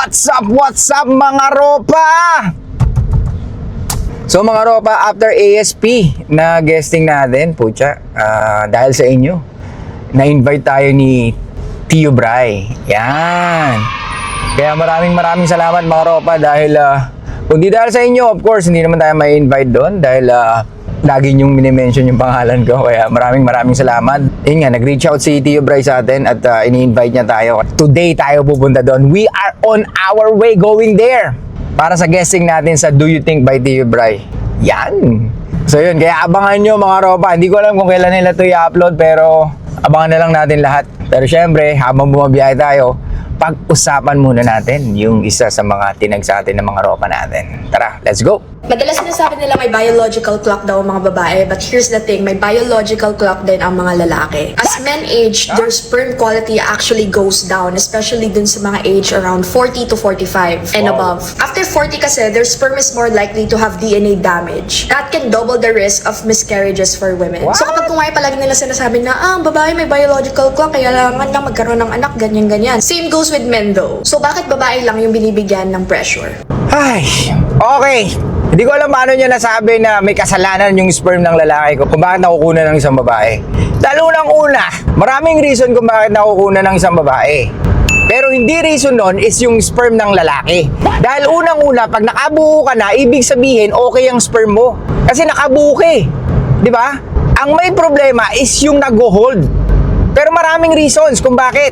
What's up mga ropa? So mga ropa, after ASP na guesting natin, dahil sa inyo, na-invite tayo ni Tio Bray. Yan. Kaya maraming salamat mga ropa dahil kundi dahil sa inyo, of course, hindi naman tayo may invite doon dahil lagi niyong minimension yung pangalan ko. Kaya maraming salamat. Yun nga, nag-reach out si Tio Bray sa atin at ini-invite niya tayo. Today tayo pupunta doon. We are on our way going there para sa guesting natin sa Do You Think by Tio Bray. Yan. So yun, kaya abangan nyo mga ropa. Hindi ko alam kung kailan nila ito i-upload pero abangan na lang natin lahat. Pero syempre, habang bumabiyahe tayo, pag-usapan muna natin yung isa sa mga tinag sa atin ng mga ropa natin. Tara, let's go! Madalas sinasabi nila may biological clock daw ang mga babae, but here's the thing, may biological clock din ang mga lalaki. As men age, their sperm quality actually goes down, especially dun sa mga age around 40 to 45 and above. After 40 kasi, their sperm is more likely to have DNA damage. That can double the risk of miscarriages for women. So kapag kumaya palagi nila sinasabi na, ang babae may biological clock, kaya lang magkaroon ng anak, ganyan-ganyan. Same goes with men though. So bakit babae lang yung binibigyan ng pressure? Ay, okay. Hindi ko alam paano niya nasabi na may kasalanan yung sperm ng lalaki ko kung bakit nakukunan ng isang babae. Dahil unang-una, maraming reason kung bakit nakukunan ng isang babae. Pero hindi reason nun is yung sperm ng lalaki. Dahil unang-una, pag nakabuo ka na, ibig sabihin okay ang sperm mo. Kasi nakabuo ka eh. Di ba? Ang may problema is yung nag-hold. Pero maraming reasons kung bakit.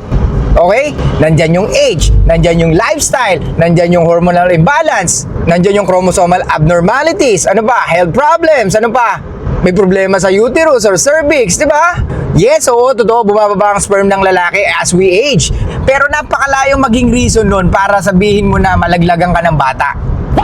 Okay? Nandyan yung age, nandyan yung lifestyle, nandyan yung hormonal imbalance, nandyan yung chromosomal abnormalities, ano pa? Health problems, ano pa? May problema sa uterus or cervix, di ba? Yes, oo, totoo, bumababa ang sperm ng lalaki as we age. Pero napakalayong maging reason nun para sabihin mo na malaglagan ka ng bata.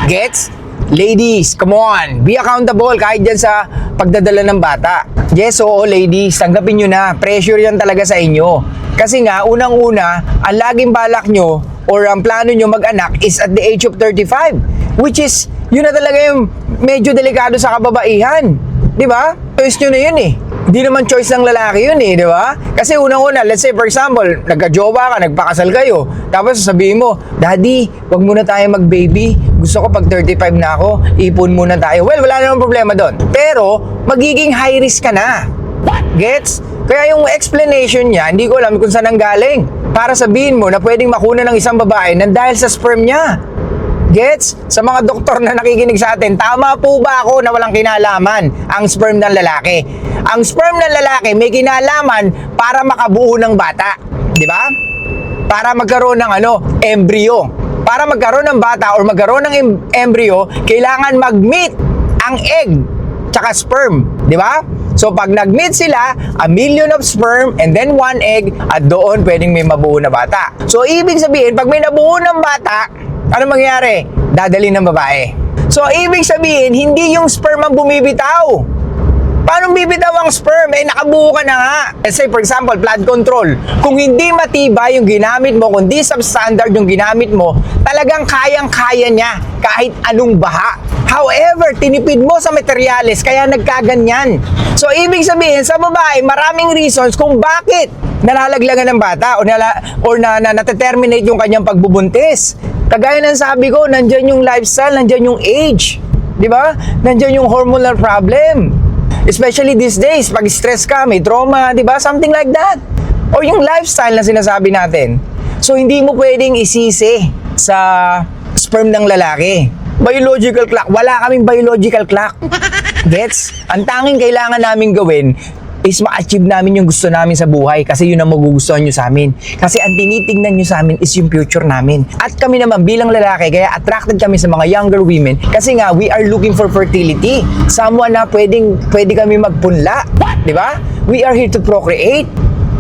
Gets? Ladies, come on, be accountable kahit dyan sa pagdadala ng bata. Yes, oo, ladies, tanggapin nyo na, pressure yan talaga sa inyo. Kasi nga, unang-una, ang laging balak nyo or ang plano nyo mag-anak is at the age of 35. Which is, yun na talaga yung medyo delikado sa kababaihan. Di ba? Choice nyo na yun eh. Hindi naman choice ng lalaki yun eh, di ba? Kasi unang-una, let's say for example, nagka-jowa ka, nagpakasal kayo. Tapos sasabihin mo, Daddy, wag muna tayo mag-baby. Gusto ko pag 35 na ako, ipon muna tayo. Well, wala namang problema doon. Pero, magiging high risk ka na. Gets? Kaya yung explanation niya, hindi ko alam kung saan ang galing. Para sabihin mo na pwedeng makuna ng isang babae nang dahil sa sperm niya. Gets? Sa mga doktor na nakikinig sa atin, tama po ba ako na walang kinalaman ang sperm ng lalaki? Ang sperm ng lalaki may kinalaman para makabuo ng bata. Di ba? Para magkaroon ng embryo. Para magkaroon ng bata or magkaroon ng embryo, kailangan mag-meet ang egg tsaka sperm. Di ba? So pag nag-meet sila, 1 million of sperm and then 1 egg at doon pwedeng may mabuo na bata. So ibig sabihin, pag may nabuo ng bata, ano mangyayari? Dadali ng babae. So ibig sabihin, hindi yung sperm ang bumibitaw. Paano bibitaw ang sperm? Nakabuo ka na nga. Let's say for example, blood control. Kung hindi matibay yung ginamit mo, kung di substandard yung ginamit mo, talagang kayang-kaya niya kahit anong baha. However, tinipid mo sa materyales kaya nagkaganyan. So, ibig sabihin, sa babae, maraming reasons kung bakit nalalaglagan ng bata o nate-terminate yung kanyang pagbubuntis. Kagaya ng sabi ko, nandyan yung lifestyle, nandyan yung age. Di ba? Nandyan yung hormonal problem. Especially these days, pag stress ka, may trauma, di ba? Something like that. O yung lifestyle na sinasabi natin. So, hindi mo pwedeng isisi sa sperm ng lalaki. Biological clock. Wala kaming biological clock. Gets? Ang tanging kailangan namin gawin is ma-achieve namin yung gusto namin sa buhay kasi yun ang magugustuhan nyo sa amin. Kasi ang tinitingnan nyo sa amin is yung future namin. At kami naman bilang lalaki, kaya attracted kami sa mga younger women kasi nga we are looking for fertility. Someone na pwede kami magpunla. Di ba? We are here to procreate.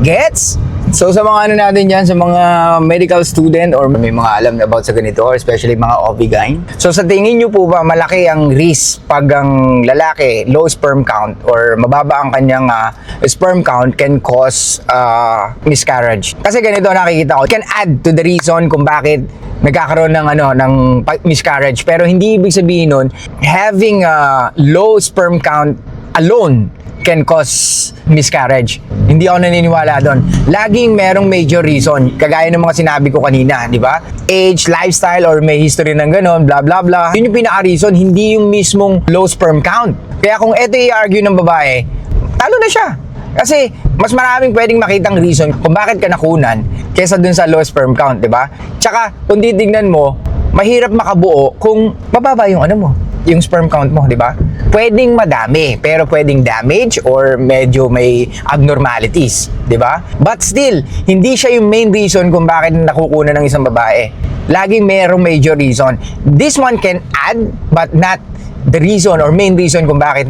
Gets? So sa mga natin dyan, sa mga medical student or may mga alam about sa ganito, or especially mga OB-GYN. So sa tingin nyo po ba malaki ang risk pag ang lalaki low sperm count or mababa ang kanyang sperm count can cause miscarriage? Kasi ganito nakikita ko, it can add to the reason kung bakit nagkakaroon ng miscarriage. Pero hindi ibig sabihin nun, having a low sperm count alone can cause miscarriage. Hindi ako naniniwala doon. Laging merong major reason. Kagaya ng mga sinabi ko kanina, di ba? Age, lifestyle, or may history ng ganon, blah, blah, blah. Yun yung pinaka-reason, hindi yung mismong low sperm count. Kaya kung ito i-argue ng babae, talo na siya. Kasi mas maraming pwedeng makitang reason kung bakit ka nakunan kesa dun sa low sperm count, di ba? Tsaka, kung titignan mo, mahirap makabuo kung mababa yung ano mo, yung sperm count mo, di ba? Pwedeng madami, pero pwedeng damage or medyo may abnormalities, di ba? But still, hindi siya yung main reason kung bakit nakukunan ng isang babae. Laging merong major reason. This one can add, but not the reason or main reason kung bakit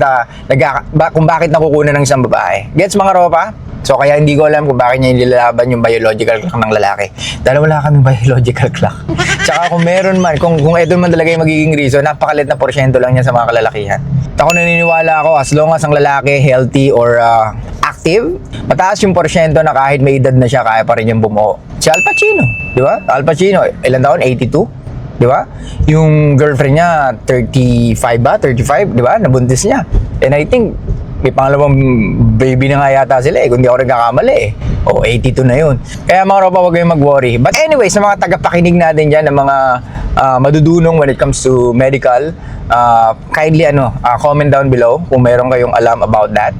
kung bakit nakukunan ng isang babae. Gets mga ropa? So kaya hindi ko alam kung bakit niya nilalaban yung biological clock ng lalaki. Dahil wala kaming biological clock. Tsaka kung meron man, kung ito man talaga yung magiging reason, napakalit na porsyento lang niya sa mga kalalakihan. Ako naniniwala ako, as long as ang lalaki healthy or active, mataas yung porsyento na kahit may edad na siya, kaya pa rin yung bumuo. Si Al Pacino, di ba? Al Pacino, ilan taon? 82? Di ba? Yung girlfriend niya, 35 ba? 35, di ba? Nabuntis niya. And I think, may pangalawang baby na nga yata sila kung di ako nagkakamali O, 82 na yun. Kaya mga ropa, huwag kayong mag-worry. But anyway, sa mga tagapakinig natin dyan, ng mga madudunong when it comes to medical, kindly comment down below kung meron kayong alam about that.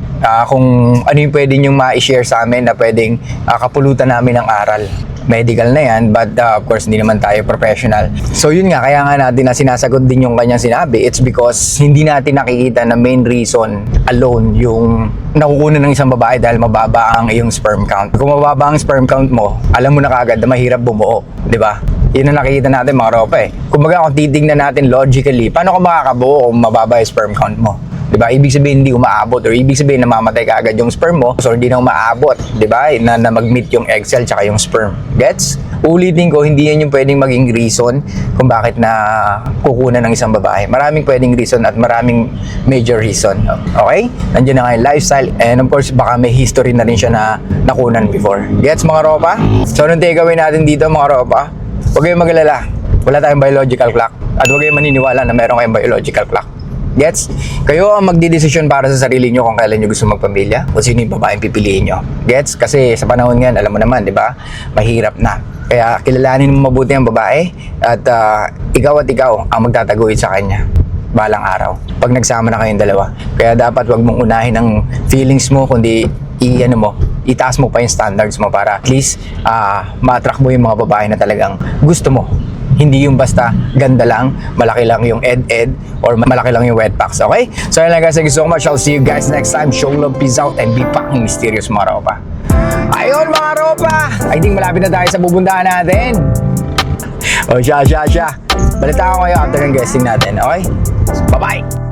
Kung ano yung pwede nyo ma-share sa amin na pwedeng kapulutan namin ng aral. Medical na yan, but of course hindi naman tayo professional. So yun nga, kaya nga natin na sinasagot din yung kanyang sinabi. It's because hindi natin nakikita na main reason alone yung nakukunan ng isang babae dahil mababa ang iyong sperm count. Kung mababa ang sperm count mo, alam mo na kaagad na mahirap bumuo, di ba? Yun ang nakikita natin mga ropa Kumbaga kung titignan natin logically, paano ka makakabuo kung mababa yung sperm count mo? Diba? Ibig sabihin hindi umaabot or ibig sabihin namamatay ka agad yung sperm mo so hindi na umaabot, diba? Na mag-meet yung egg cell tsaka yung sperm. Gets? Ulitin ko, hindi yan yung pwedeng maging reason kung bakit na kukunan ng isang babae. Maraming pwedeng reason at maraming major reason. Okay? Nandiyan na nga yung lifestyle and of course baka may history na rin siya na nakunan before. Gets mga ropa? So anong takeaway natin dito mga ropa? Huwag kayong mag-alala. Wala tayong biological clock at huwag kayong maniniwala na meron kayong biological clock. Gets? Kayo ang magdidesisyon para sa sarili nyo kung kailan nyo gusto magpamilya o sino yung babaeng pipiliin nyo. Gets? Kasi sa panahon ngayon, alam mo naman, di ba? Mahirap na. Kaya kilalanin mo mabuti ang babae at ikaw ang magtataguyod sa kanya balang araw pag nagsama na kayong dalawa. Kaya dapat wag mong unahin ang feelings mo kundi itaas mo pa yung standards mo para at least ma-attract mo yung mga babae na talagang gusto mo. Hindi yung basta ganda lang, malaki lang yung ed-ed, or malaki lang yung wet packs, okay? So yun lang guys, thank you so much. I'll see you guys next time. Show love, peace out, and be fucking mysterious mga ropa. Ayun mga ropa! I think malapit na tayo sa pupuntahan natin. O siya. Balita ko kayo after ng guesting natin, okay? So, bye-bye!